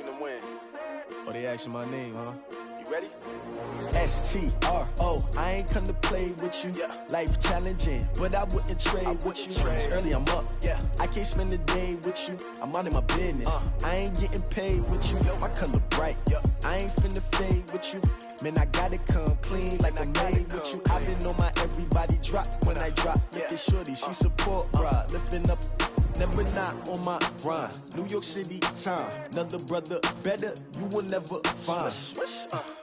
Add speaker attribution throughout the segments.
Speaker 1: came to win.
Speaker 2: Oh, they asking my name, huh?
Speaker 1: You ready?
Speaker 2: S-T-R-O, I ain't come to play with you. Life challenging, but I wouldn't trade with you. It's early, I'm up. I can't spend the day with you. I'm out of my business. I ain't getting paid with you. My color bright. I ain't finna fade with you. Man, I gotta come clean like I made with you. I've been on my everybody drop when I drop. Look at shorty, she support, bruh. Lifting up, never not on my grind. New York City time, another brother better, you will never find.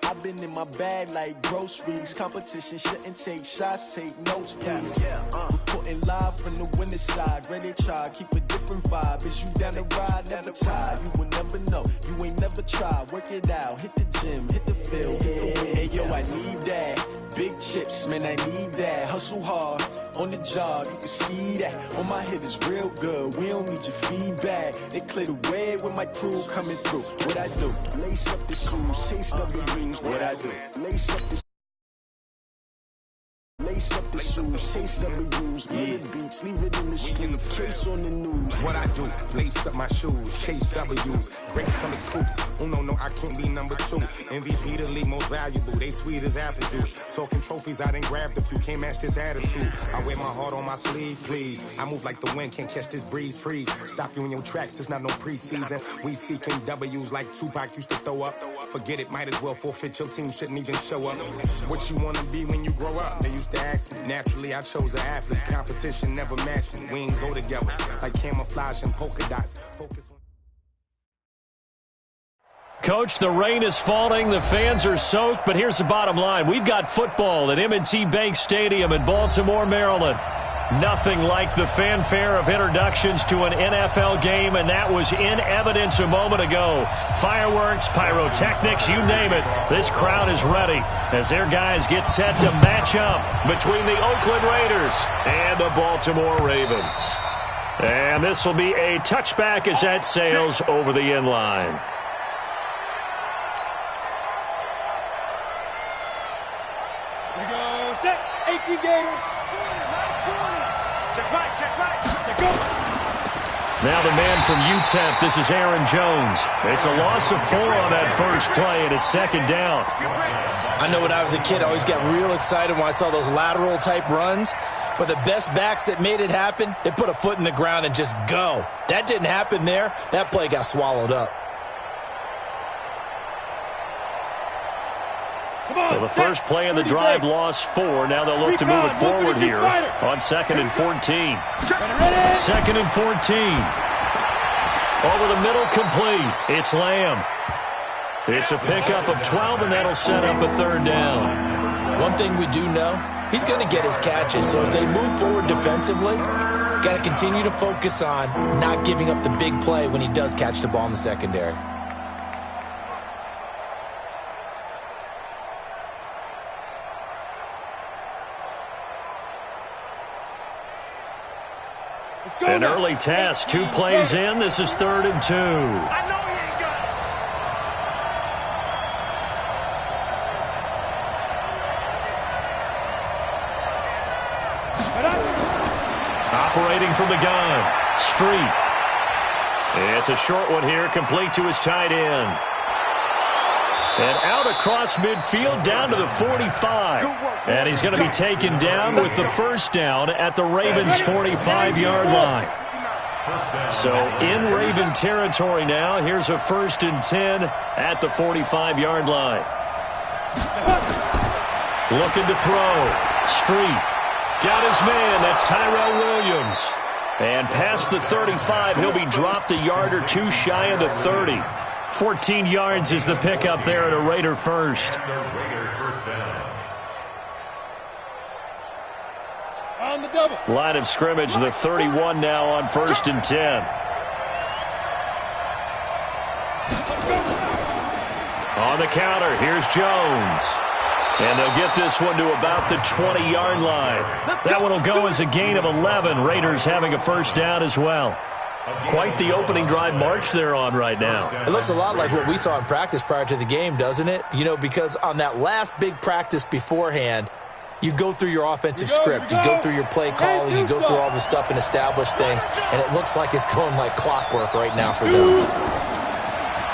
Speaker 2: I've been in my bag like groceries. Competition shouldn't take shots, take notes, please. Reporting live from the winning side. Ready to try, keep a different vibe. Is you down the ride, never tired. You will never know, you ain't never tried. Work it out, hit the gym, hit the field, hit the win. Hey yo, I need that. Big chips, man, I need that. Hustle hard, on the job, you can see that. On my head is real good, we don't need your feedback. They clear the way with my crew coming through. What I do? Lace up the shoes, chase up the rings. What I do? Lace up the shoes, chase W's, the beats, leave it in the street, case on the news.
Speaker 3: What I do? Lace up my shoes, chase W's, bring colored coops. Oh no, I can't be number 2. MVP the league most valuable, they sweet as apple juice. Talking trophies, I done grabbed a few, can't match this attitude. I wear my heart on my sleeve, please. I move like the wind, can't catch this breeze, freeze. Stop you in your tracks, it's not no preseason. We seeking W's like Tupac used to throw up. Forget it, might as well forfeit, your team shouldn't even show up. What you wanna be when you grow up? They used to ask me. Naturally, I chose an athlete. Competition never matched me. We ain't go together like camouflage and polka dots.
Speaker 4: Coach, the rain is falling, the fans are soaked, but here's the bottom line. We've got football at M&T Bank Stadium in Baltimore, Maryland. Nothing like the fanfare of introductions to an NFL game, and that was in evidence a moment ago. Fireworks, pyrotechnics, you name it. This crowd is ready as their guys get set to match up between the Oakland Raiders and the Baltimore Ravens. And this will be a touchback as that sails over the end line.
Speaker 5: Here we go, set, 18 Gator. Check right, check go.
Speaker 4: Now the man from UTEP, this is Aaron Jones. It's a loss of 4 on that first play, and it's second down.
Speaker 6: I know when I was a kid, I always got real excited when I saw those lateral-type runs. But the best backs that made it happen, they put a foot in the ground and just go. That didn't happen there. That play got swallowed up.
Speaker 4: Well, the first play in the drive lost 4. Now they'll look to move it forward here on 2nd and 14. 2nd and 14. Over the middle, complete. It's Lamb. It's a pickup of 12, and that'll set up a third down.
Speaker 6: One thing we do know, he's going to get his catches. So as they move forward defensively, got to continue to focus on not giving up the big play when he does catch the ball in the secondary.
Speaker 4: An early test, 2 plays in. This is 3rd and 2.
Speaker 5: I know he ain't got
Speaker 4: it. Operating from the gun, Street. It's a short one here, complete to his tight end. And out across midfield, down to the 45. And he's going to be taken down with the first down at the Ravens' 45-yard line. So in Raven territory now, here's a 1st and 10 at the 45-yard line. Looking to throw. Street. Got his man. That's Tyrell Williams. And past the 35, he'll be dropped a yard or 2 shy of the 30. 14 yards is the pickup there at a Raider first.
Speaker 5: on the double.
Speaker 4: Line of scrimmage, the 31 now on 1st and 10. On the counter, here's Jones. And they'll get this one to about the 20-yard line. That one will go as a gain of 11. Raiders having a first down as well. Quite the opening drive march they're on right now.
Speaker 6: It looks a lot like what we saw in practice prior to the game, doesn't it? You know, because on that last big practice beforehand, you go through your offensive script, you go through your play calling, you go through all the stuff and establish things, and it looks like it's going like clockwork right now for them.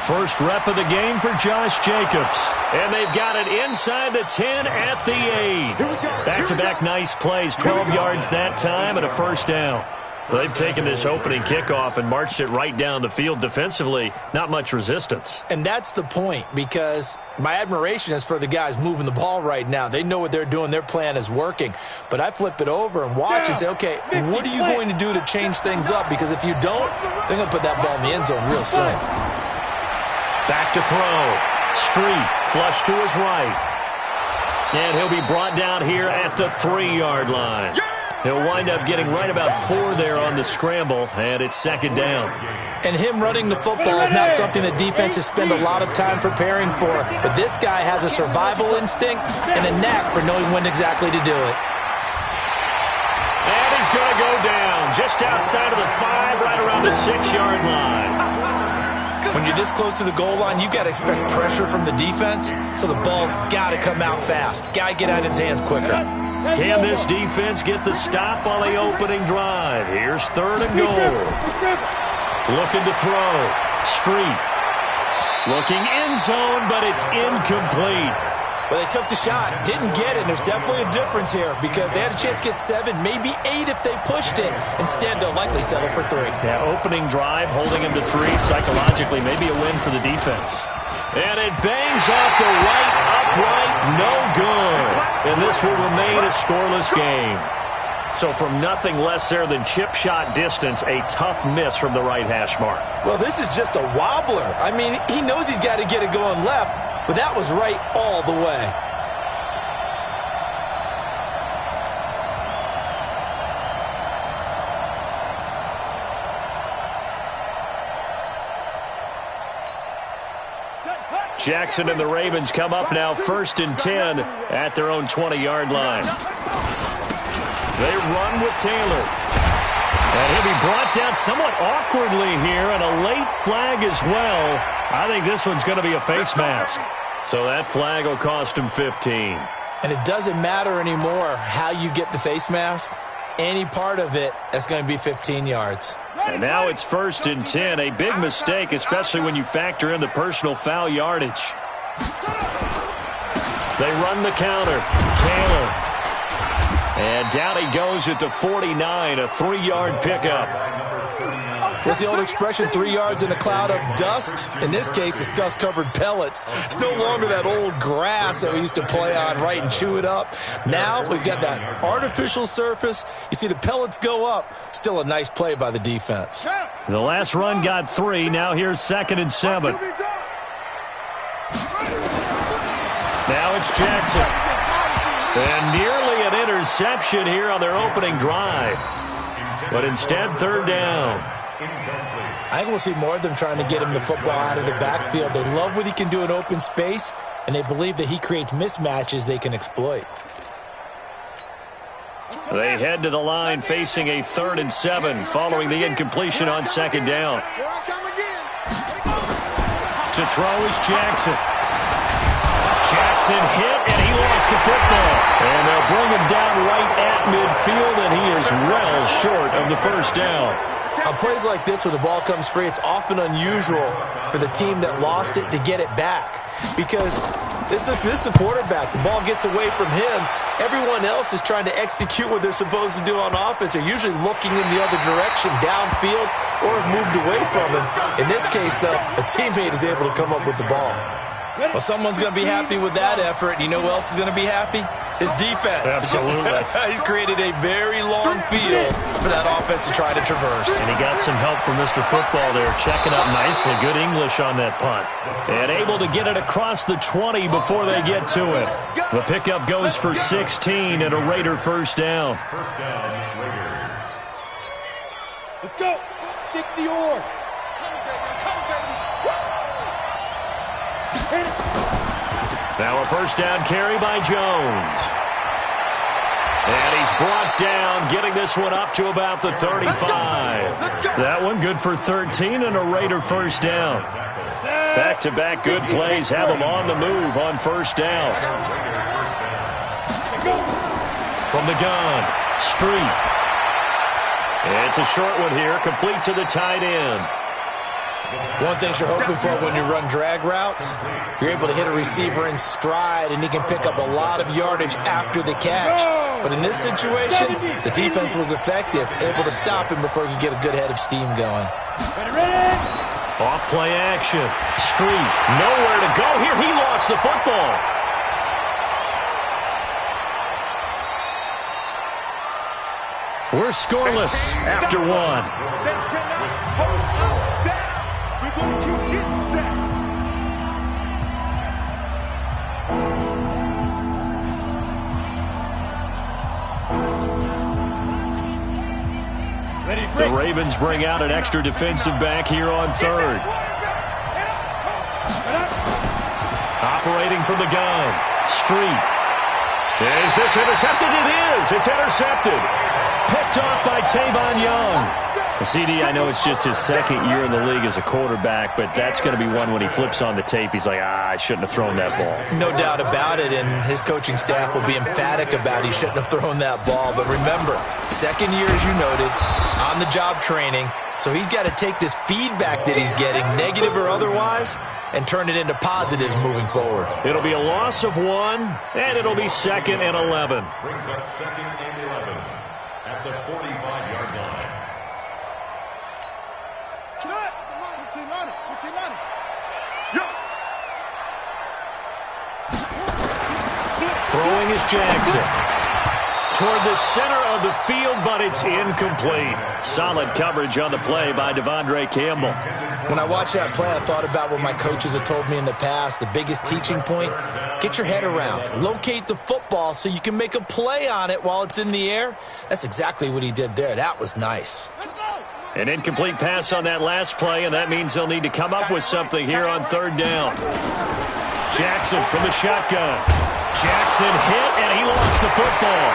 Speaker 4: First rep of the game for Josh Jacobs. And they've got it inside the 10 at the 8. Back-to-back nice plays, 12 yards that time and a first down. They've taken this opening kickoff and marched it right down the field defensively. Not much resistance.
Speaker 6: And that's the point, because my admiration is for the guys moving the ball right now. They know what they're doing. Their plan is working. But I flip it over and watch and say, okay, what are you going to do to change things up? Because if you don't, they're going to put that ball in the end zone real soon.
Speaker 4: Back to throw. Street, flush to his right. And he'll be brought down here at the 3-yard line. He'll wind up getting right about 4 there on the scramble, and it's second down.
Speaker 6: And him running the football is not something that defenses spend a lot of time preparing for. But this guy has a survival instinct and a knack for knowing when exactly to do it.
Speaker 4: And he's going to go down just outside of the 5, right around the 6-yard line.
Speaker 6: When you're this close to the goal line, you've got to expect pressure from the defense, so the ball's got to come out fast. Got to get out of his hands quicker.
Speaker 4: Can this defense get the stop on the opening drive? Here's 3rd and goal. Looking to throw. Street. Looking end zone, but it's incomplete.
Speaker 6: Well, they took the shot, didn't get it, and there's definitely a difference here because they had a chance to get 7, maybe 8 if they pushed it. Instead, they'll likely settle for 3.
Speaker 4: Yeah, opening drive, holding him to 3, psychologically, maybe a win for the defense. And it bangs off the right upright, no good. And this will remain a scoreless game. So from nothing less there than chip shot distance, a tough miss from the right hash mark.
Speaker 6: Well, this is just a wobbler. I mean, he knows he's got to get it going left, but that was right all the way.
Speaker 4: Jackson and the Ravens come up now 1st and 10 at their own 20-yard line. They run with Taylor. And he'll be brought down somewhat awkwardly here, and a late flag as well. I think this one's going to be a face mask. So that flag will cost him 15.
Speaker 6: And it doesn't matter anymore how you get the face mask. Any part of it, that's going to be 15 yards.
Speaker 4: And now it's 1st and 10. A big mistake, especially when you factor in the personal foul yardage. They run the counter. Taylor. And down he goes at the 49, a 3-yard pickup.
Speaker 6: What's the old expression, 3 yards in a cloud of dust? In this case, it's dust-covered pellets. It's no longer that old grass that we used to play on, right, and chew it up. Now we've got that artificial surface. You see the pellets go up. Still a nice play by the defense.
Speaker 4: The last run got 3. Now here's 2nd and 7. Now it's Jackson. And nearly an interception here on their opening drive. But instead, 3rd down.
Speaker 6: I think we'll see more of them trying to get him the football out of the backfield. They love what he can do in open space, and they believe that he creates mismatches they can exploit.
Speaker 4: They head to the line facing a 3rd and 7 following the incompletion on 2nd down. To throw is Jackson. Jackson hit, and he lost the football. And they'll bring him down right at midfield, and he is well short of the 1st down.
Speaker 6: On plays like this, when the ball comes free, it's often unusual for the team that lost it to get it back. Because this is the quarterback. The ball gets away from him. Everyone else is trying to execute what they're supposed to do on offense. They're usually looking in the other direction, downfield, or have moved away from him. In this case, though, a teammate is able to come up with the ball. Well, someone's going to be happy with that effort. You know who else is going to be happy? His defense.
Speaker 4: Absolutely.
Speaker 6: He's created a very long field for that offense to try to traverse.
Speaker 4: And he got some help from Mr. Football there, checking up nicely. Good English on that punt. And able to get it across the 20 before they get to it. The pickup goes for 16 and a Raider 1st down.
Speaker 5: Let's go. 60 or.
Speaker 4: Now a 1st down carry by Jones. And he's brought down, getting this one up to about the 35. That one good for 13 and a Raider 1st down. Back-to-back good plays have them on the move on 1st down. From the gun, Street. It's a short one here, complete to the tight end.
Speaker 6: One thing you're hoping for when you run drag routes, you're able to hit a receiver in stride, and he can pick up a lot of yardage after the catch. But in this situation, the defense was effective, able to stop him before he could get a good head of steam going.
Speaker 4: Off play action. Street, nowhere to go here. He lost the football. We're scoreless after one. The Ravens bring out an extra defensive back here on third. Operating from the gun. Street. Is this intercepted? It is. It's intercepted. Picked off by Tavon Young. CD, I know it's just his second year in the league as a quarterback, but that's going to be one when he flips on the tape. He's like, I shouldn't have thrown that ball.
Speaker 6: No doubt about it, and his coaching staff will be emphatic about he shouldn't have thrown that ball. But remember, second year, as you noted, on-the-job training, so he's got to take this feedback that he's getting, negative or otherwise, and turn it into positives moving forward.
Speaker 4: It'll be a loss of 1, and it'll be 2nd and 11.
Speaker 1: Brings up 2nd and 11 at the 45-yard line.
Speaker 4: Throwing is Jackson. Toward the center of the field, but it's incomplete. Solid coverage on the play by Devondre Campbell.
Speaker 6: When I watched that play, I thought about what my coaches have told me in the past. The biggest teaching point, get your head around. Locate the football so you can make a play on it while it's in the air. That's exactly what he did there. That was nice.
Speaker 4: An incomplete pass on that last play, and that means they'll need to come up with something here on third down. Jackson from the shotgun. Jackson hit, and he lost the football.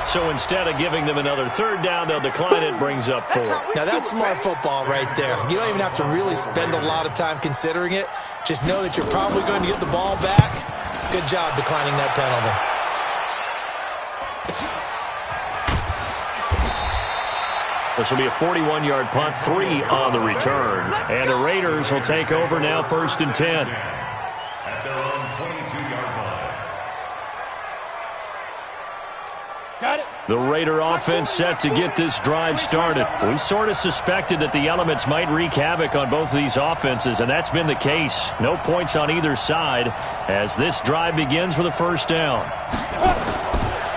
Speaker 4: So instead of giving them another third down, they'll decline it, brings up 4.
Speaker 6: Now that's smart football right there. You don't even have to really spend a lot of time considering it. Just know that you're probably going to get the ball back. Good job declining that penalty.
Speaker 4: This will be a 41-yard punt, 3 on the return. And the Raiders will take over now, 1st and 10.
Speaker 1: At their own 22-yard line.
Speaker 5: Got it.
Speaker 4: The Raider offense set to get this drive started. We sort of suspected that the elements might wreak havoc on both of these offenses, and that's been the case. No points on either side as this drive begins with a first down.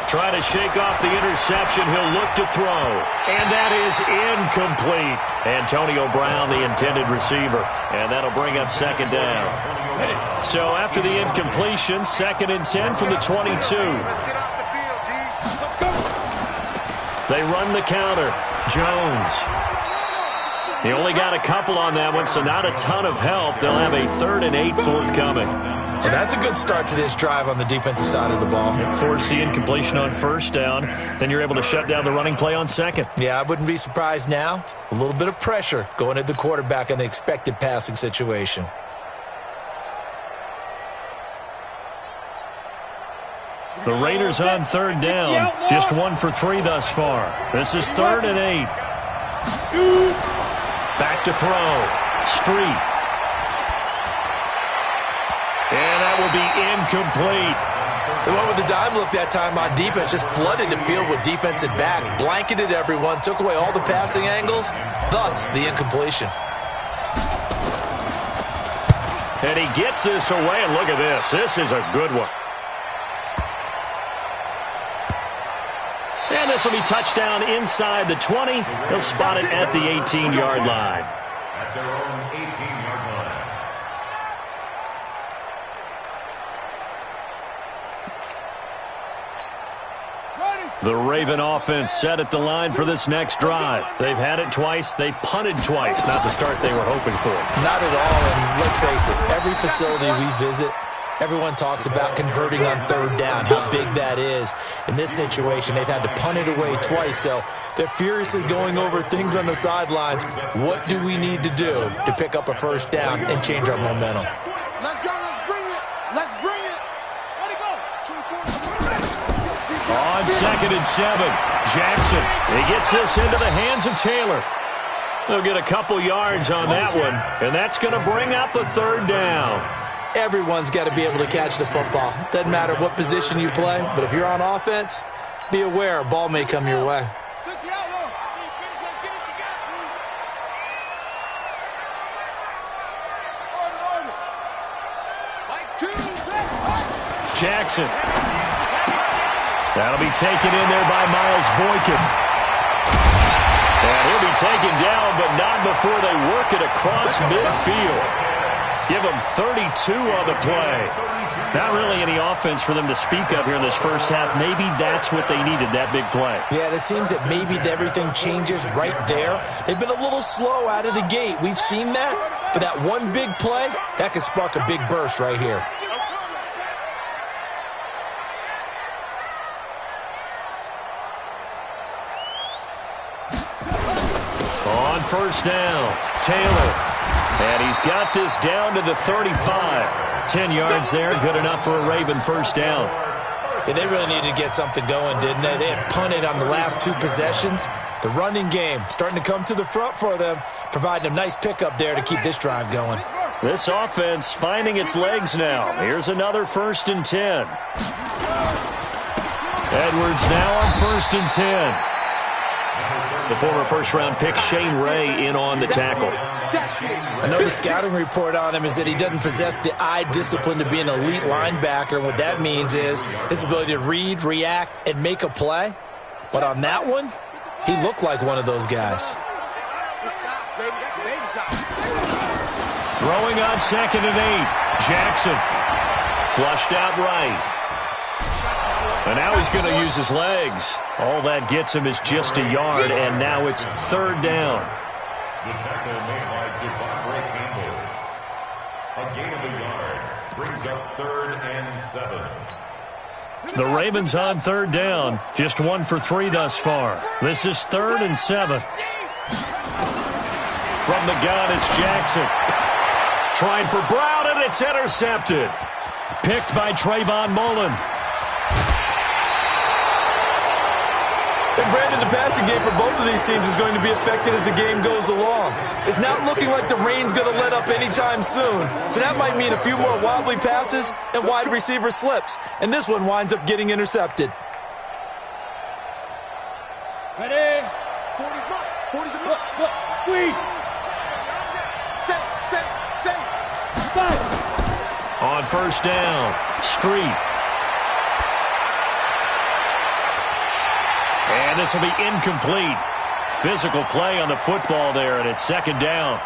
Speaker 4: Trying to shake off the interception. He'll look to throw. And that is incomplete. Antonio Brown, the intended receiver. And that'll bring up 2nd down. So after the incompletion, 2nd and 10 from the 22. They run the counter. Jones. He only got a couple on that one, so not a ton of help. They'll have a 3rd and 8 forthcoming.
Speaker 6: Well, that's a good start to this drive on the defensive side of the ball.
Speaker 4: Force the incompletion on first down. Then you're able to shut down the running play on 2nd.
Speaker 6: Yeah, I wouldn't be surprised now. A little bit of pressure going at the quarterback in the expected passing situation.
Speaker 4: The Raiders on 3rd down. Just 1 for 3 thus far. This is 3rd and 8. Back to throw. Street. And that will be incomplete.
Speaker 6: The one with the dime look that time on defense just flooded the field with defensive backs, blanketed everyone, took away all the passing angles, thus the incompletion.
Speaker 4: And he gets this away, and look at this. This is a good one. And this will be touchdown inside the 20. He'll spot it at the 18-yard line.
Speaker 1: At their own 18-yard line.
Speaker 4: The Raven offense set at the line for this next drive. They've had it twice. They've punted twice. Not the start they were hoping for.
Speaker 6: Not at all, and let's face it, every facility we visit, everyone talks about converting on 3rd down, how big that is. In this situation, they've had to punt it away twice, so they're furiously going over things on the sidelines. What do we need to do to pick up a first down and change our momentum?
Speaker 7: Let's go. Let's bring it. Let's bring it. Let it go. 24.
Speaker 4: On on 2nd and 7. Jackson, he gets this into the hands of Taylor. They'll get a couple yards on that one, and that's going to bring up the 3rd down.
Speaker 6: Everyone's got to be able to catch the football. Doesn't matter what position you play, but if you're on offense, be aware a ball may come your way.
Speaker 4: Jackson. That'll be taken in there by Miles Boykin. And he'll be taken down, but not before they work it across midfield. Give them 32 on the play. Not really any offense for them to speak of here in this first half. Maybe that's what they needed, that big play.
Speaker 6: Yeah, it seems that maybe everything changes right there. They've been a little slow out of the gate. We've seen that. But that one big play, that could spark a big burst right here.
Speaker 4: On 1st down, Taylor. And he's got this down to the 35. 10 yards there, good enough for a Raven 1st down.
Speaker 6: Yeah, they really needed to get something going, didn't they? They had punted on the last 2 possessions. The running game starting to come to the front for them, providing a nice pickup there to keep this drive going.
Speaker 4: This offense finding its legs now. Here's another 1st and 10. Edwards now on 1st and 10. The former first-round pick Shane Ray in on the tackle.
Speaker 6: I know the scouting report on him is that he doesn't possess the eye discipline to be an elite linebacker. And what that means is his ability to read, react, and make a play. But on that one, he looked like one of those guys.
Speaker 4: Throwing on 2nd and 8. Jackson flushed out right. And now he's going to use his legs. All that gets him is just a yard, and now it's 3rd down.
Speaker 1: The tackle made by Devondre Campbell. A gain of a yard brings up 3rd and 7.
Speaker 4: The Ravens on 3rd down. Just 1 for 3 thus far. This is 3rd and 7. From the gun, it's Jackson. Trying for Brown, and it's intercepted. Picked by Trayvon Mullen.
Speaker 6: And Brandon, the passing game for both of these teams is going to be affected as the game goes along. It's not looking like the rain's going to let up anytime soon. So that might mean a few more wobbly passes and wide receiver slips. And this one winds up getting intercepted.
Speaker 5: Ready? 40's the look, squeeze. Set. 5.
Speaker 4: On 1st down, Street. And this will be incomplete. Physical play on the football there, and it's 2nd down.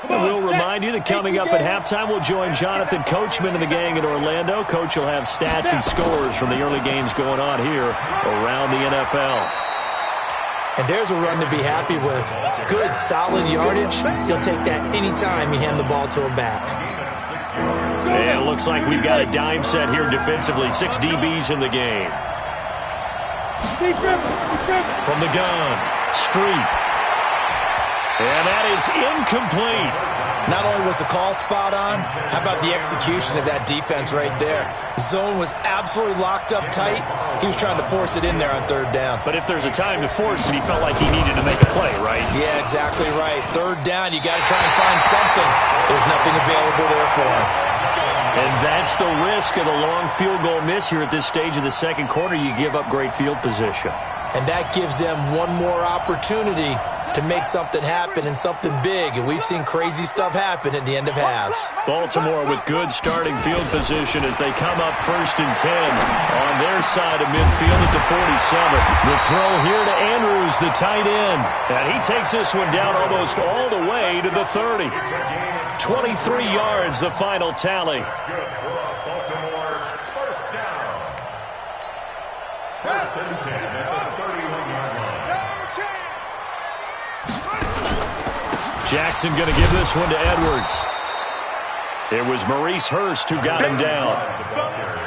Speaker 4: And we'll remind you that coming up at halftime, we'll join Jonathan Coachman and the gang in Orlando. Coach will have stats and scores from the early games going on here around the NFL.
Speaker 6: And there's a run to be happy with. Good, solid yardage. He'll take that anytime you hand the ball to a back.
Speaker 4: And it looks like we've got a dime set here defensively. 6 DBs in the game. From the gun, Street. And that is incomplete.
Speaker 6: Not only was the call spot on, how about the execution of that defense right there? Zone was absolutely locked up tight. He was trying to force it in there on 3rd down.
Speaker 4: But if there's a time to force it, he felt like he needed to make a play, right?
Speaker 6: Yeah, exactly right. 3rd down, you got to try and find something. There's nothing available there for him.
Speaker 4: And that's the risk of the long field goal miss here at this stage of the 2nd quarter. You give up great field position.
Speaker 6: And that gives them one more opportunity to make something happen and something big. And we've seen crazy stuff happen at the end of halves.
Speaker 4: Baltimore with good starting field position as they come up 1st and 10 on their side of midfield at the 47. The throw here to Andrews, the tight end. And he takes this one down almost all the way to the 30. 23 yards, the final tally.
Speaker 1: Baltimore 1st down. 1st and 10 at the 31-yard line.
Speaker 4: Jackson going to give this one to Edwards. It was Maurice Hurst who got him down.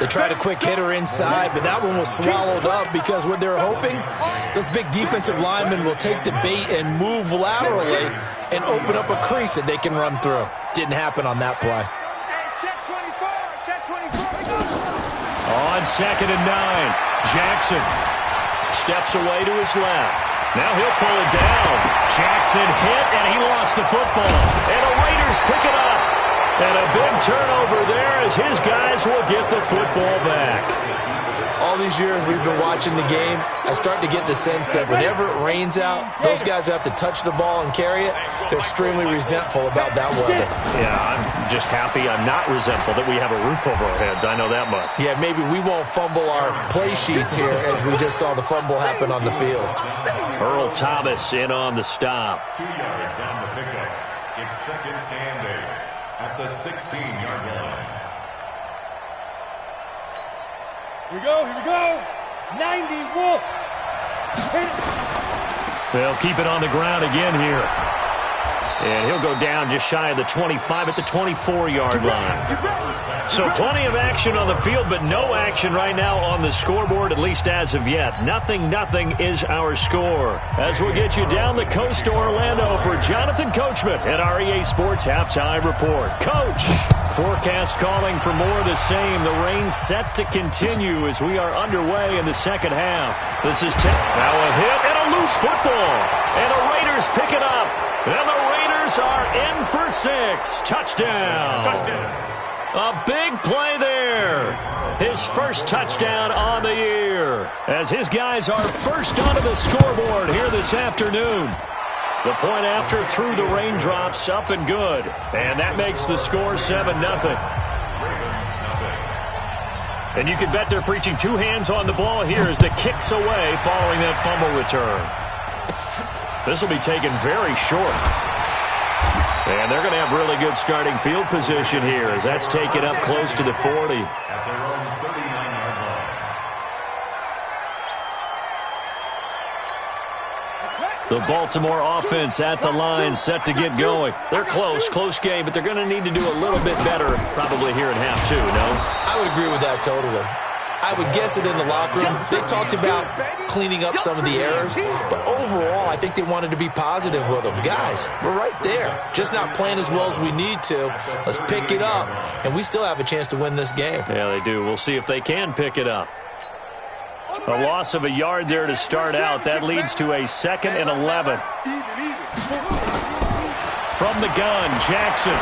Speaker 6: They tried a quick hitter inside, but that one was swallowed up because what they're hoping, those big defensive linemen will take the bait and move laterally and open up a crease that they can run through. Didn't happen on that play.
Speaker 4: On 2nd and 9, Jackson steps away to his left. Now he'll pull it down. Jackson hit, and he lost the football. And the Raiders pick it up. And a big turnover there as his guys will get the football back.
Speaker 6: All these years we've been watching the game, I start to get the sense that whenever it rains out, those guys who have to touch the ball and carry it, they're extremely resentful about that weather.
Speaker 4: Yeah, I'm just happy I'm not resentful that we have a roof over our heads. I know that much.
Speaker 6: Yeah, maybe we won't fumble our play sheets here as we just saw the fumble happen on the field.
Speaker 4: Earl Thomas in on the stop.
Speaker 1: 2 yards on the pickup. It's 2nd and 8 at the 16-yard line.
Speaker 5: Here we go. 90, Wolf.
Speaker 4: They'll keep it on the ground again here. And he'll go down just shy of the 25 at the 24-yard line. So plenty of action on the field, but no action right now on the scoreboard, at least as of yet. 0-0 is our score. As we'll get you down the coast to Orlando for Jonathan Coachman at our EA Sports Halftime Report. Coach, forecast calling for more of the same. The rain set to continue as we are underway in the second half. This is now a hit and a loose football. And the Raiders pick it up. And the Raiders are in for 6. Touchdown. A big play there. His first touchdown on the year. As his guys are first onto the scoreboard here this afternoon. The point after through the raindrops, up and good. And that makes the score 7-0. And you can bet they're preaching 2 hands on the ball here as the kick's away following that fumble return. This will be taken very short. And they're going to have really good starting field position here as that's taken up close to the 40.
Speaker 1: At their own 39-yard line.
Speaker 4: The Baltimore offense at the line set to get going. They're close game, but they're going to need to do a little bit better probably here in half 2, no?
Speaker 6: I would agree with that totally. I would guess it in the locker room. They talked about cleaning up some of the errors, but overall, I think they wanted to be positive with them. Guys, we're right there. Just not playing as well as we need to. Let's pick it up, and we still have a chance to win this game.
Speaker 4: Yeah, they do. We'll see if they can pick it up. A loss of a yard there to start out. That leads to a 2nd and 11. From the gun, Jackson.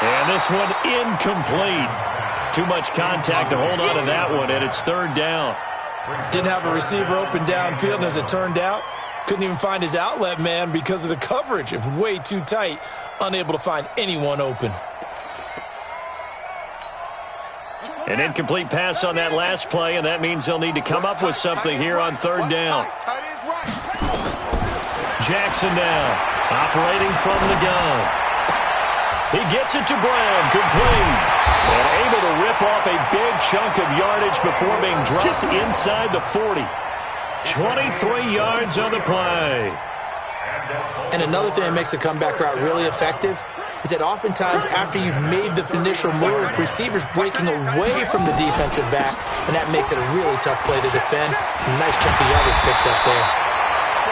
Speaker 4: And this one incomplete. Too much contact to hold on to that one, and it's 3rd down.
Speaker 6: Didn't have a receiver open downfield, and as it turned out, couldn't even find his outlet man because of the coverage. It was way too tight, unable to find anyone open.
Speaker 4: An incomplete pass on that last play, and that means they'll need to come up with something here on 3rd down. Jackson now, operating from the gun. He gets it to Brown, complete. And able to rip off a big chunk of yardage before being dropped inside the 40. 23 yards on the play.
Speaker 6: And another thing that makes a comeback route really effective is that oftentimes after you've made the initial move, receivers breaking away from the defensive back, and that makes it a really tough play to defend. A nice chunk of yardage picked up there.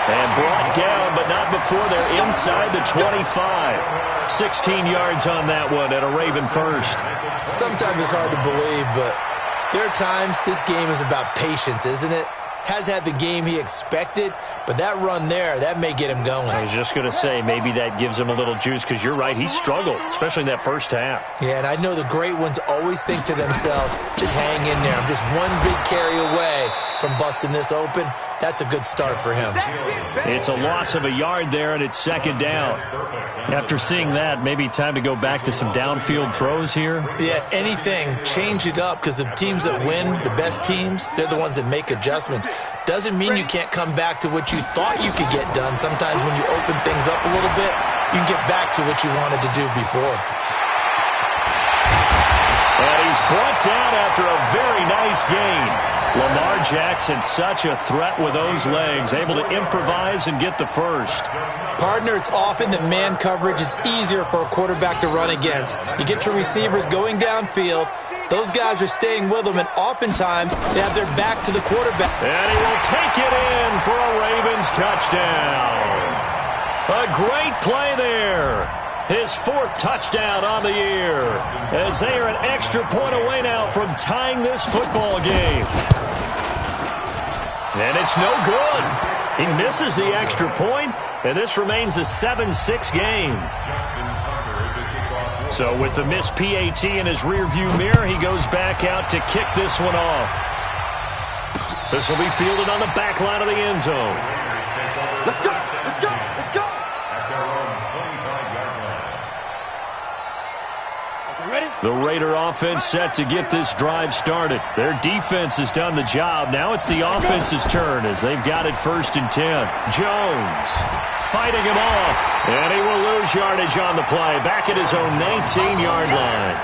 Speaker 4: And brought down, but not before they're inside the 25. 16 yards on that one at a Raven first.
Speaker 6: Sometimes it's hard to believe, but there are times this game is about patience, isn't it? Has had the game he expected, but that run there, that may get him going.
Speaker 4: I was just going to say, maybe that gives him a little juice, because you're right, he struggled, especially in that first half.
Speaker 6: Yeah, and I know the great ones always think to themselves, just hang in there. I'm just one big carry away from busting this open. That's a good start for him.
Speaker 4: It's a loss of a yard there, and it's 2nd down. After seeing that, maybe time to go back to some downfield throws here?
Speaker 6: Yeah, anything. Change it up, because the teams that win, the best teams, they're the ones that make adjustments. Doesn't mean you can't come back to what you thought you could get done. Sometimes when you open things up a little bit, you can get back to what you wanted to do before.
Speaker 4: And he's brought down after a very nice gain. Lamar Jackson, such a threat with those legs, able to improvise and get the first.
Speaker 6: Partner, it's often that man coverage is easier for a quarterback to run against. You get your receivers going downfield. Those guys are staying with them, and oftentimes they have their back to the quarterback.
Speaker 4: And he will take it in for a Ravens touchdown. A great play there. His fourth touchdown on the year, as they are an extra point away now from tying this football game. And it's no good. He misses the extra point, and this remains a 7-6 game. So with the missed PAT in his rearview mirror, he goes back out to kick this one off. This will be fielded on the back line of the end zone.
Speaker 5: Let's go! Let's go! Let's go!
Speaker 4: The Raider offense set to get this drive started. Their defense has done the job. Now it's the offense's turn as they've got it 1st and 10. Jones fighting him off, and he will lose yardage on the play. Back at his own 19-yard line.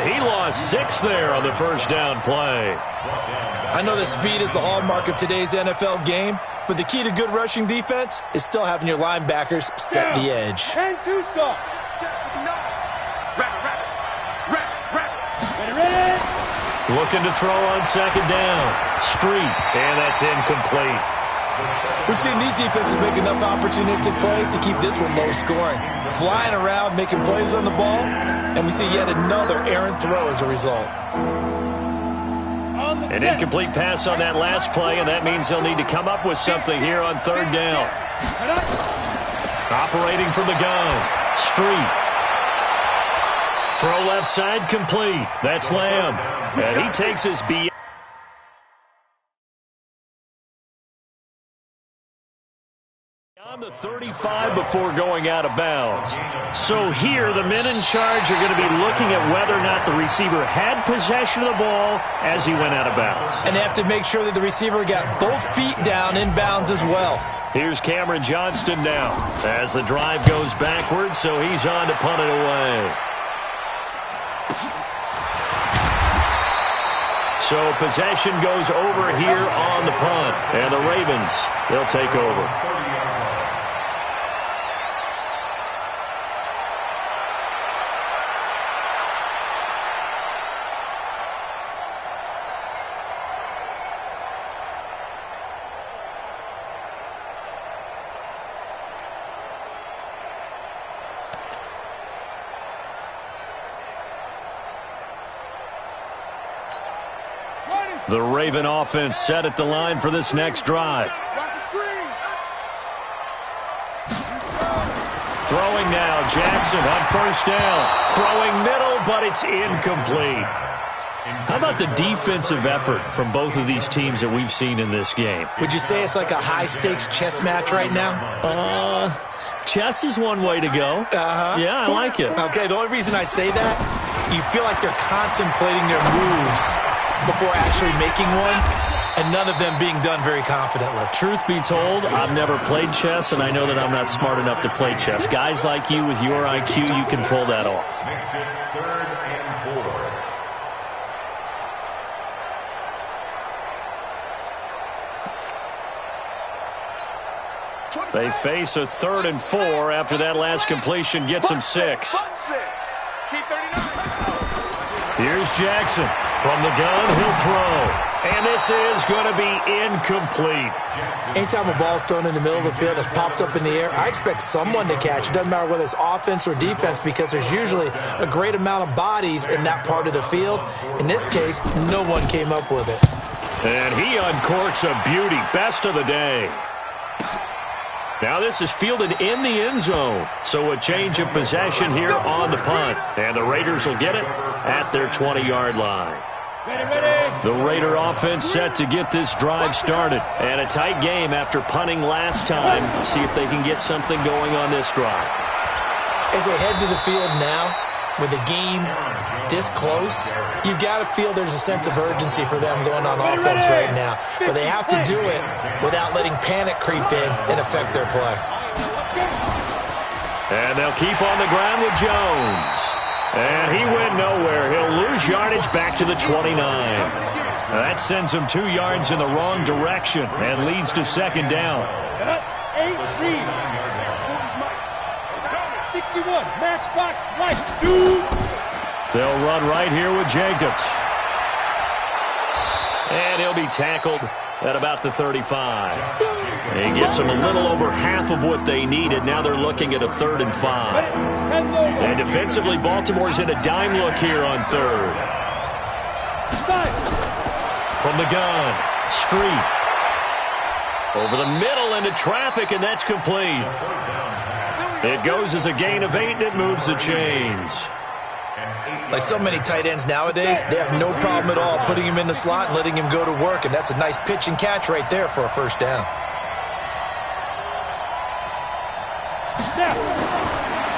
Speaker 4: He lost 6 there on the first down play.
Speaker 6: I know that speed is the hallmark of today's NFL game, but the key to good rushing defense is still having your linebackers set the edge.
Speaker 5: And two soft. Ready.
Speaker 4: Looking to throw on 2nd down. Street, and that's incomplete.
Speaker 6: We've seen these defenses make enough opportunistic plays to keep this one low scoring. Flying around, making plays on the ball, and we see yet another errant throw as a result.
Speaker 4: An incomplete pass on that last play, and that means they'll need to come up with something here on 3rd down. Operating from the gun. Street. Throw left side complete. That's Lamb. And he takes his B. On the 35 before going out of bounds. So here, the men in charge are going to be looking at whether or not the receiver had possession of the ball as he went out of bounds.
Speaker 6: And they have to make sure that the receiver got both feet down in bounds as well.
Speaker 4: Here's Cameron Johnston now as the drive goes backwards, so he's on to punt it away. So possession goes over here on the punt, and the Ravens, they'll take over. The Raven offense set at the line for this next drive. Throwing now, Jackson on 1st down. Throwing middle, but it's incomplete. How about the defensive effort from both of these teams that we've seen in this game?
Speaker 6: Would you say it's like a high-stakes chess match right now?
Speaker 4: Chess is one way to go. Yeah, I like it.
Speaker 6: Okay, the only reason I say that, you feel like they're contemplating their moves before actually making one, and none of them being done very confidently.
Speaker 4: Truth be told, I've never played chess, and I know that I'm not smart enough to play chess. Guys like you with your IQ, you can pull that off.
Speaker 1: Makes it 3rd and 4.
Speaker 4: They face a 3rd and 4 after that last completion gets them 6. Here's Jackson. From the gun, he'll throw. And this is going to be incomplete.
Speaker 6: Anytime a ball's thrown in the middle of the field that's popped up in the air, I expect someone to catch. It doesn't matter whether it's offense or defense, because there's usually a great amount of bodies in that part of the field. In this case, no one came up with it.
Speaker 4: And he uncorks a beauty. Best of the day. Now this is fielded in the end zone. So a change of possession here on the punt. And the Raiders will get it at their 20-yard line. The Raider offense set to get this drive started. And a tight game after punting last time. See if they can get something going on this drive.
Speaker 6: As they head to the field now, with the game this close, you've got to feel there's a sense of urgency for them going on offense right now. But they have to do it without letting panic creep in and affect their play.
Speaker 4: And they'll keep on the ground with Jones. And he went nowhere. He'll lose yardage back to the 29. That sends him 2 yards in the wrong direction and leads to second down.
Speaker 5: 8-3. 61. Matchbox life. 2.
Speaker 4: They'll run right here with Jacobs. And he'll be tackled at about the 35. He gets them a little over half of what they needed. Now they're looking at a 3rd and 5. And defensively, Baltimore's in a dime look here on 3rd. From the gun, Street. Over the middle into traffic, and that's complete. It goes as a gain of 8, and it moves the chains.
Speaker 6: Like so many tight ends nowadays, they have no problem at all putting him in the slot and letting him go to work, and that's a nice pitch and catch right there for a first down.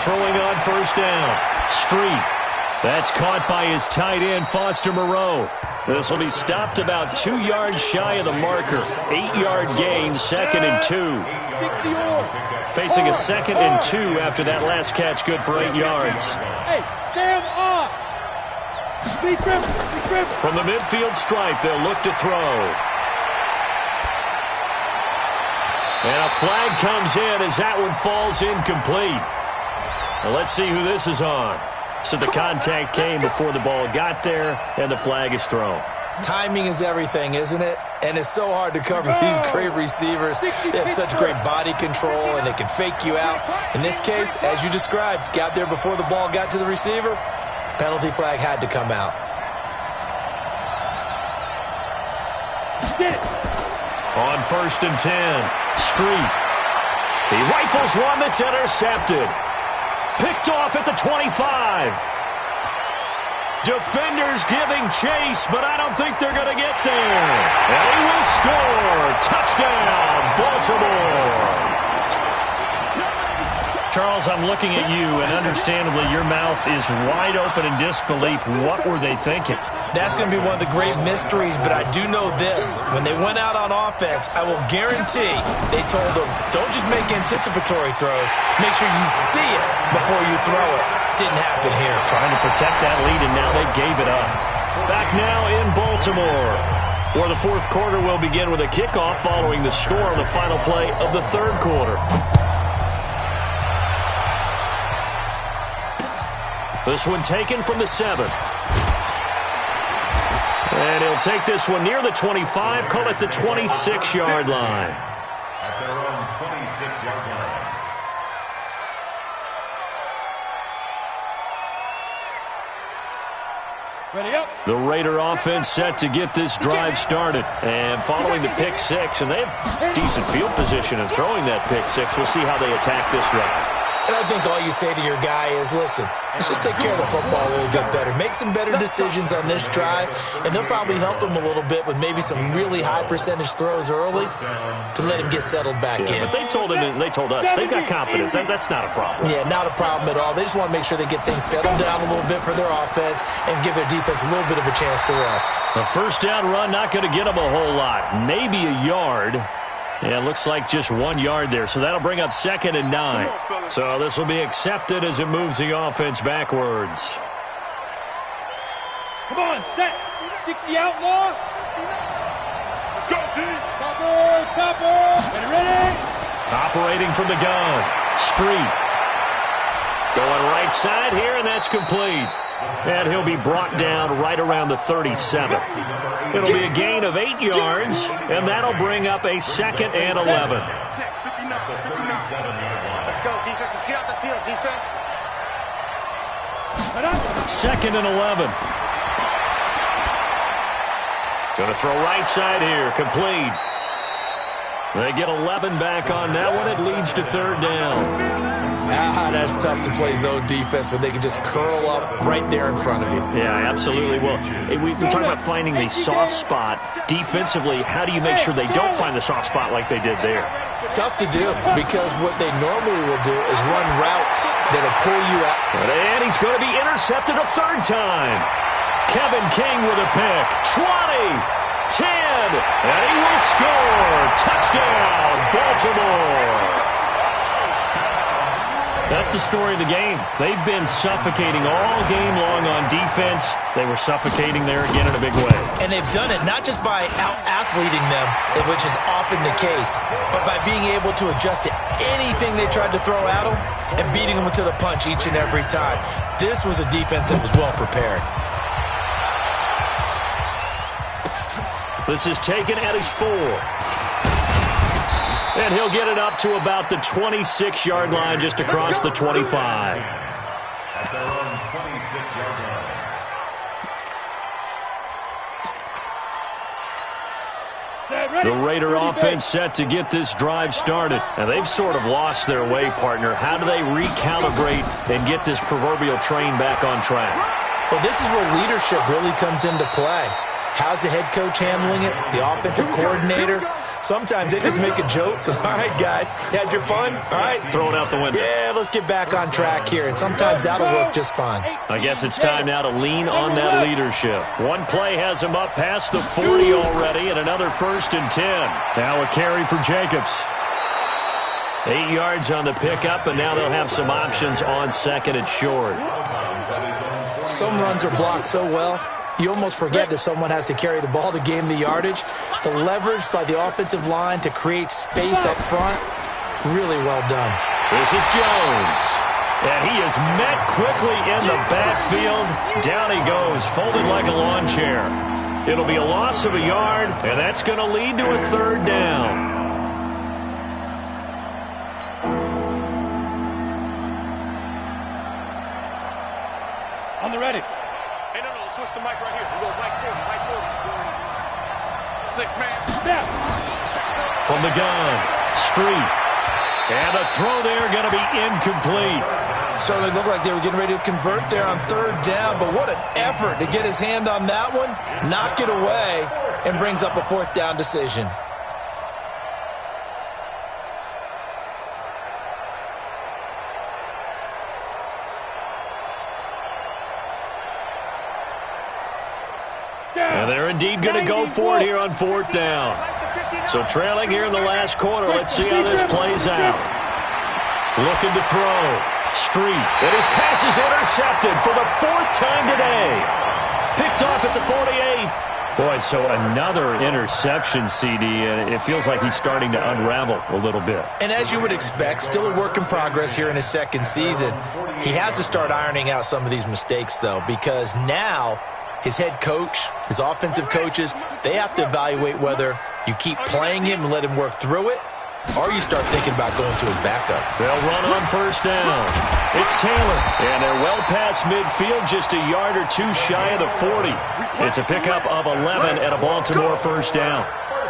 Speaker 4: Throwing on first down, Street. That's caught by his tight end, Foster Moreau. This will be stopped about 2 yards shy of the marker. 8-yard gain, 2nd and 2. Facing a 2nd and 2 after that last catch, good for 8 yards.
Speaker 5: Hey, stand up.
Speaker 4: From the midfield stripe, they'll look to throw. And a flag comes in as that one falls incomplete. Now let's see who this is on. So the contact came before the ball got there, and the flag is thrown.
Speaker 6: Timing is everything, isn't it? And it's so hard to cover these great receivers. They have such great body control, and they can fake you out. In this case, as you described, got there before the ball got to the receiver. Penalty flag had to come out.
Speaker 4: On 1st and 10, Street. He rifles one that's intercepted. Picked off at the 25. Defenders giving chase, but I don't think they're going to get there. And he will score. Touchdown, Baltimore. Charles, I'm looking at you, and understandably your mouth is wide open in disbelief. What were they thinking?
Speaker 6: That's going to be one of the great mysteries, but I do know this. When they went out on offense, I will guarantee they told them, don't just make anticipatory throws. Make sure you see it before you throw it. Didn't happen here.
Speaker 4: Trying to protect that lead, and now they gave it up. Back now in Baltimore, where the 4th quarter will begin with a kickoff following the score on the final play of the 3rd quarter. This one taken from the 7th. And he'll take this one near the 25, call it the 26-yard line.
Speaker 1: At their own 26-yard line.
Speaker 5: Ready up.
Speaker 4: The Raider offense set to get this drive started. And following the pick 6, and they have decent field position in throwing that pick 6. We'll see how they attack this drive.
Speaker 6: And I think all you say to your guy is, listen, let's just take care of the football a little bit better. Make some better decisions on this drive, and they'll probably help him a little bit with maybe some really high percentage throws early to let him get settled back in.
Speaker 4: But they told him, and they told us, they've got confidence. That's not a problem.
Speaker 6: Yeah, not a problem at all. They just want to make sure they get things settled down a little bit for their offense and give their defense a little bit of a chance to rest.
Speaker 4: A first down run, not going to get them a whole lot. Maybe a yard. Yeah, it looks like just 1 yard there, so that'll bring up 2nd and 9. So this will be accepted as it moves the offense backwards.
Speaker 5: Come on, set. 60 outlaw. Let's go, D. Topper. Ready?
Speaker 4: Operating from the gun. Street. Going right side here, and that's complete. And he'll be brought down right around the 37. It'll be a gain of 8 yards, and that'll bring up a 2nd and 11.
Speaker 7: Let's go, defense. Let's get out the field, defense.
Speaker 4: 2nd and 11. Going to throw right side here, complete. They get 11 back on that one. It leads to 3rd down.
Speaker 6: That's tough to play zone defense when they can just curl up right there in front of you.
Speaker 4: Yeah, absolutely. Well, we talk about finding the soft spot. Defensively, how do you make sure they don't find the soft spot like they did there?
Speaker 6: Tough to do, because what they normally will do is run routes that'll pull you out.
Speaker 4: And he's going to be intercepted a 3rd time. Kevin King with a pick. 20, 10, and he will score. Touchdown, Baltimore. That's the story of the game. They've been suffocating all game long on defense. They were suffocating there again in a big way.
Speaker 6: And they've done it not just by out-athleting them, which is often the case, but by being able to adjust to anything they tried to throw at them and beating them to the punch each and every time. This was a defense that was well prepared.
Speaker 4: This is taken at his 4. And he'll get it up to about the 26-yard line, just across the 25.
Speaker 1: At their own 26-yard line.
Speaker 4: The Raider offense set to get this drive started. And they've sort of lost their way, partner. How do they recalibrate and get this proverbial train back on track?
Speaker 6: Well, this is where leadership really comes into play. How's the head coach handling it? The offensive coordinator? Sometimes they just make a joke. All right, guys, you had your fun? All right.
Speaker 4: Throw it out the window.
Speaker 6: Yeah, let's get back on track here. And sometimes that'll work just fine.
Speaker 4: I guess it's time now to lean on that leadership. One play has him up past the 40 already, and another 1st and 10. Now a carry for Jacobs. 8 yards on the pickup, and now they'll have some options on 2nd and short.
Speaker 6: Some runs are blocked so well, you almost forget that someone has to carry the ball to gain the yardage. The leverage by the offensive line to create space up front, really well done.
Speaker 4: This is Jones. And he is met quickly in the backfield. Down he goes, folded like a lawn chair. It'll be a loss of a yard, and that's going to lead to a 3rd down.
Speaker 5: On the ready.
Speaker 7: Hey, no, switch the mic right here. We go right forward. 6-man.
Speaker 5: Snap.
Speaker 4: From the gun, Street. And a throw there going to be incomplete.
Speaker 6: So they looked like they were getting ready to convert there on 3rd down, but what an effort to get his hand on that one, knock it away, and brings up a 4th down decision.
Speaker 4: And they're indeed going to go for it here on 4th down. So trailing here in the last quarter, let's see how this plays out. Looking to throw. Street. And his pass is intercepted for the 4th time today. Picked off at the 48. Boy, so another interception, CD, and it feels like he's starting to unravel a little bit.
Speaker 6: And as you would expect, still a work in progress here in his 2nd season. He has to start ironing out some of these mistakes, though, because now his head coach, his offensive coaches, they have to evaluate whether you keep playing him and let him work through it, or you start thinking about going to his backup.
Speaker 4: They'll run on 1st down. It's Taylor. And they're well past midfield, just a yard or 2 shy of the 40. It's a pickup of 11 at a Baltimore 1st down.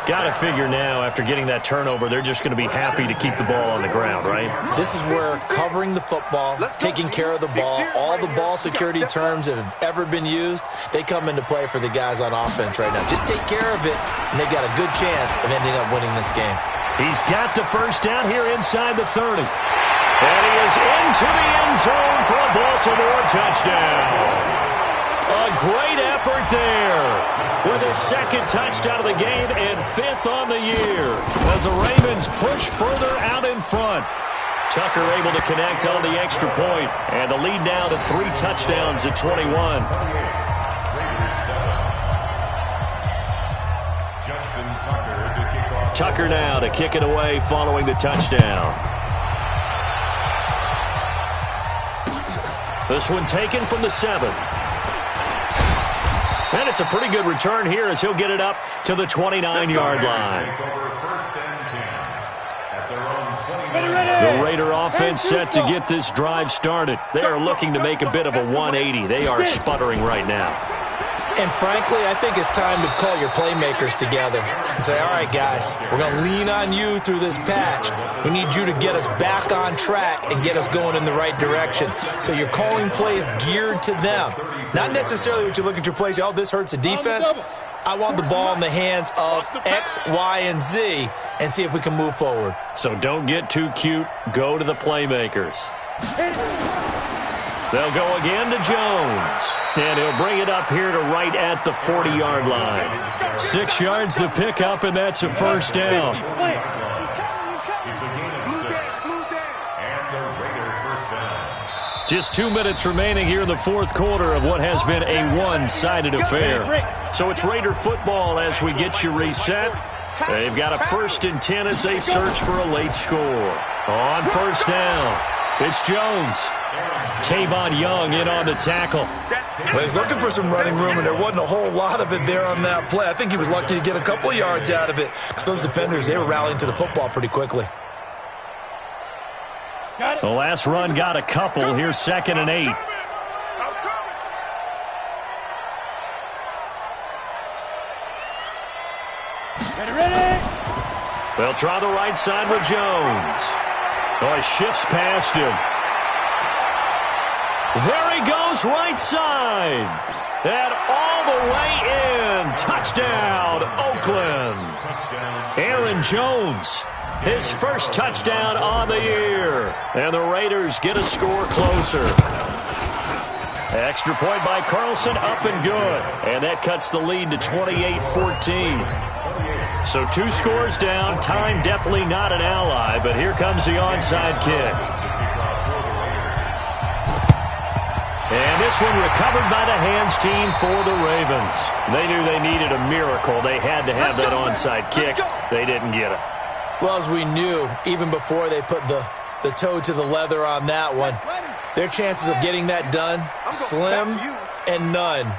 Speaker 4: Got to figure now, after getting that turnover, they're just going to be happy to keep the ball on the ground, right?
Speaker 6: This is where covering the football, taking care of the ball, all the ball security terms that have ever been used, they come into play for the guys on offense right now. Just take care of it, and they've got a good chance of ending up winning this game.
Speaker 4: He's got the 1st down here inside the 30. And he is into the end zone for a Baltimore touchdown. A great effort there with his 2nd touchdown of the game and 5th on the year as the Ravens push further out in front. Tucker able to connect on the extra point, and the lead now to 3 touchdowns at 21. Tucker now to kick it away following the touchdown. This one taken from the 7. And it's a pretty good return here as he'll get it up to the 29-yard line. The Raider offense set to get this drive started. They are looking to make a bit of a 180. They are sputtering right now.
Speaker 6: And frankly, I think it's time to call your playmakers together and say, all right, guys, we're going to lean on you through this patch. We need you to get us back on track and get us going in the right direction. So you're calling plays geared to them. Not necessarily what you look at your plays, oh, this hurts the defense. I want the ball in the hands of X, Y, and Z and see if we can move forward.
Speaker 4: So don't get too cute. Go to the playmakers. They'll go again to Jones. And he'll bring it up here to right at the 40-yard line. 6 yards the pickup, and that's a 1st down.
Speaker 1: It's a gain of 6. And the Raider 1st
Speaker 4: Just 2 minutes remaining here in the fourth quarter of what has been a one-sided affair. So it's Raider football as we get you reset. They've got a 1st and 10 as they search for a late score. On first down, it's Jones. Tavon Young in on the tackle.
Speaker 6: Well, he's looking for some running room, and there wasn't a whole lot of it there on that play. I think he was lucky to get a couple of yards out of it because those defenders, they were rallying to the football pretty quickly.
Speaker 4: The last run got a couple. Here's 2nd and 8.
Speaker 5: Ready.
Speaker 4: They'll try the right side with Jones. Oh, he shifts past him. There he goes, right side. And all the way in. Touchdown, Oakland. Aaron Jones, his first touchdown on the year. And the Raiders get a score closer. Extra point by Carlson, up and good. And that cuts the lead to 28-14. So 2 scores down. Time definitely not an ally, but here comes the onside kick. And this one recovered by the hands team for the Ravens. They knew they needed a miracle. They had to have that onside kick. They didn't get it.
Speaker 6: Well, as we knew, even before they put the toe to the leather on that one, their chances of getting that done, slim and none.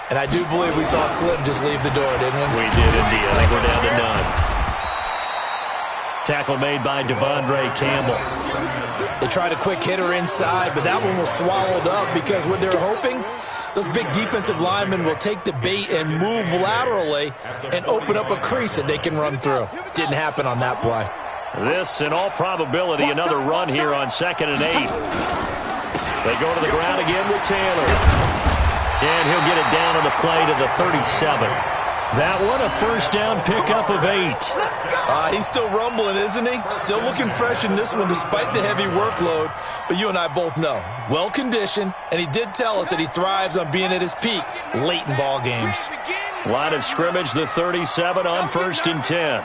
Speaker 6: And I do believe we saw Slim just leave the door, didn't we?
Speaker 4: We did indeed. I think we're down to none. Tackle made by Devondre Campbell.
Speaker 6: They tried a quick hitter inside, but that one was swallowed up because what they're hoping, those big defensive linemen will take the bait and move laterally and open up a crease that they can run through. Didn't happen on that play.
Speaker 4: This, in all probability, another run here on 2nd and 8. They go to the ground again with Taylor. And he'll get it down on the play to the 37. That one, a first down pickup of 8.
Speaker 6: He's still rumbling, isn't he? Still looking fresh in this one despite the heavy workload. But you and I both know, well-conditioned, and he did tell us that he thrives on being at his peak late in ball games.
Speaker 4: Line of scrimmage, the 37 on 1st and 10.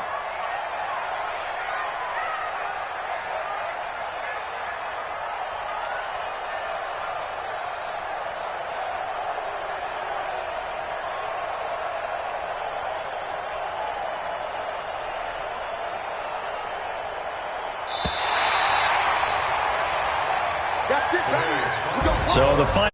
Speaker 4: So the final